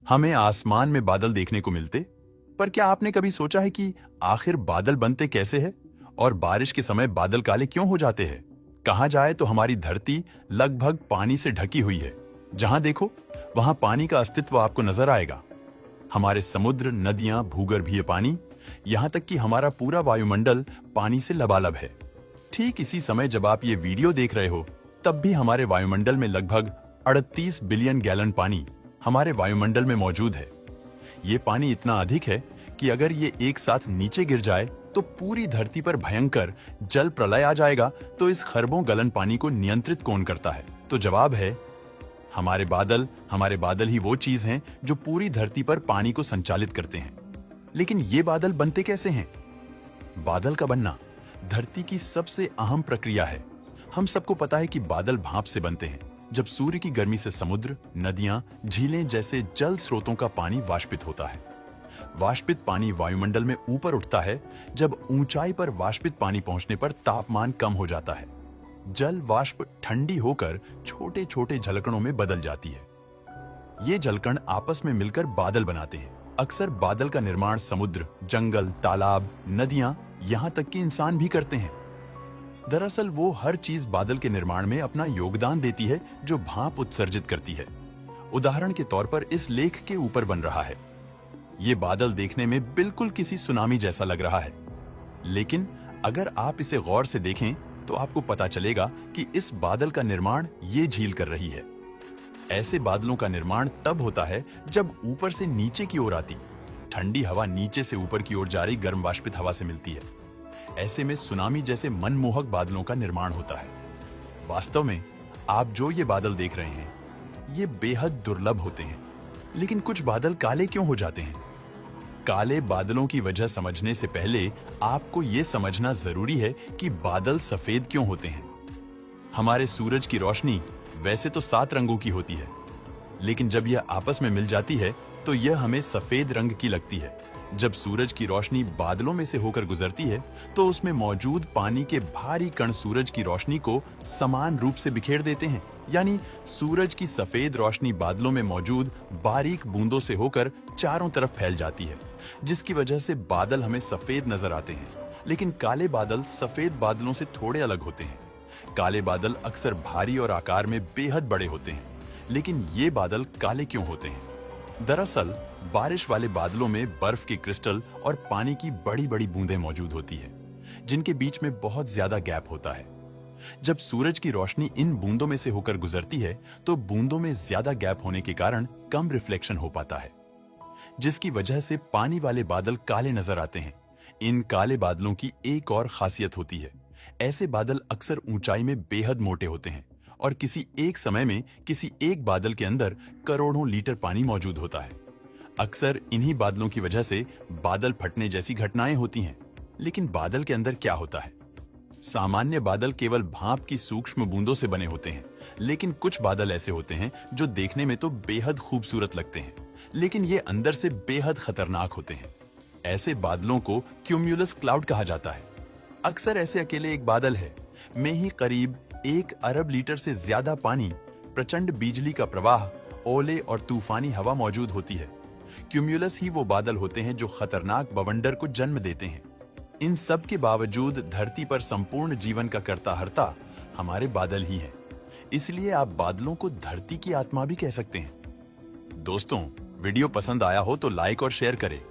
हमें आसमान में बादल देखने को मिलते, पर क्या आपने कभी सोचा है कि आखिर बादल बनते कैसे हैं और बारिश के समय बादल काले क्यों हो जाते हैं? कहाँ जाए तो हमारी धरती लगभग पानी से ढकी हुई है। जहां देखो वहां पानी का अस्तित्व आपको नजर आएगा। हमारे समुद्र, नदियां, भूगर्भीय पानी, यहां तक कि हमारा पूरा वायुमंडल पानी से लबालब है। ठीक इसी समय जब आप ये वीडियो देख रहे हो, तब भी हमारे वायुमंडल में लगभग 38 बिलियन गैलन पानी हमारे वायुमंडल में मौजूद है। ये पानी इतना अधिक है कि अगर ये एक साथ नीचे गिर जाए तो पूरी धरती पर भयंकर जल प्रलय आ जाएगा। तो इस खरबों गलन पानी को नियंत्रित कौन करता है? तो जवाब है हमारे बादल। हमारे बादल ही वो चीज हैं जो पूरी धरती पर पानी को संचालित करते हैं। लेकिन ये बादल बनते कैसे हैं? बादल का बनना धरती की सबसे अहम प्रक्रिया है। हम सबको पता है कि बादल भाप से बनते हैं। जब सूर्य की गर्मी से समुद्र, नदियां, झीलें जैसे जल स्रोतों का पानी वाष्पित होता है। वाष्पित पानी वायुमंडल में ऊपर उठता है। जब ऊंचाई पर वाष्पित पानी पहुंचने पर तापमान कम हो जाता है। जल वाष्प ठंडी होकर छोटे छोटे झलकणों में बदल जाती है। ये झलकण आपस में मिलकर बादल बनाते हैं। अक्सर बादल का निर्माण समुद्र, जंगल, तालाब, नदियां, यहां तक कि इंसान भी करते हैं। दरअसल वो हर चीज बादल के निर्माण में अपना योगदान देती है जो भाप उत्सर्जित करती है। उदाहरण के तौर पर इस लेख के ऊपर बन रहा है। ये बादल देखने में बिल्कुल किसी सुनामी जैसा लग रहा है, लेकिन अगर आप इसे गौर से देखें तो आपको पता चलेगा कि इस बादल का निर्माण ये झील कर रही है। ऐसे बादलों का निर्माण तब होता है जब ऊपर से नीचे की ओर आती ठंडी हवा नीचे से ऊपर की ओर जा रही गर्म वाष्पित हवा से मिलती है। ऐसे में सुनामी जैसे मनमोहक बादलों का निर्माण होता है। वास्तव में आप जो ये बादल देख रहे हैं, ये बेहद दुर्लभ होते हैं। लेकिन कुछ बादल काले क्यों हो जाते हैं? काले बादलों की वजह समझने से पहले आपको ये समझना जरूरी है कि बादल सफेद क्यों होते हैं। हमारे सूरज की रोशनी वैसे तो 7 रंगों की होती है, लेकिन जब यह आपस में मिल जाती है तो यह हमें सफेद रंग की लगती है। जब सूरज की रोशनी बादलों में से होकर गुजरती है तो उसमें मौजूद पानी के भारी कण सूरज की रोशनी को समान रूप से बिखेर देते हैं। यानी सूरज की सफेद रोशनी बादलों में मौजूद बारीक बूंदों से होकर चारों तरफ फैल जाती है, जिसकी वजह से बादल हमें सफेद नजर आते हैं। लेकिन काले बादल सफेद बादलों से थोड़े अलग होते हैं। काले बादल अक्सर भारी और आकार में बेहद बड़े होते हैं। लेकिन ये बादल काले क्यों होते हैं? दरअसल बारिश वाले बादलों में बर्फ के क्रिस्टल और पानी की बड़ी बड़ी बूंदें मौजूद होती है, जिनके बीच में बहुत ज्यादा गैप होता है। जब सूरज की रोशनी इन बूंदों में से होकर गुजरती है तो बूंदों में ज्यादा गैप होने के कारण कम रिफ्लेक्शन हो पाता है, जिसकी वजह से पानी वाले बादल काले नजर आते हैं। इन काले बादलों की एक और खासियत होती है। ऐसे बादल अक्सर ऊंचाई में बेहद मोटे होते हैं और किसी एक समय में किसी एक बादल के अंदर करोड़ों लीटर पानी मौजूद होता है। अक्सर इन्हीं बादलों की वजह से बादल फटने जैसी घटनाएं होती हैं। लेकिन बादल के अंदर क्या होता है? सामान्य बादल केवल भाप की सूक्ष्म बूंदों से बने होते हैं, लेकिन कुछ बादल ऐसे होते हैं जो देखने में तो बेहद खूबसूरत लगते हैं, लेकिन ये अंदर से बेहद खतरनाक होते हैं। ऐसे बादलों को क्यूम्युलस क्लाउड कहा जाता है। अक्सर ऐसे अकेले एक बादल है में ही करीब 1 अरब लीटर से ज्यादा पानी, प्रचंड बिजली का प्रवाह, ओले और तूफानी हवा मौजूद होती है। क्यूम्युलस ही वो बादल होते हैं जो खतरनाक बवंडर को जन्म देते हैं। इन सब के बावजूद धरती पर संपूर्ण जीवन का कर्ता-हर्ता हमारे बादल ही हैं। इसलिए आप बादलों को धरती की आत्मा भी कह सकते हैं। दोस्तों, वीडियो पसंद आया हो तो लाइक और शेयर करें।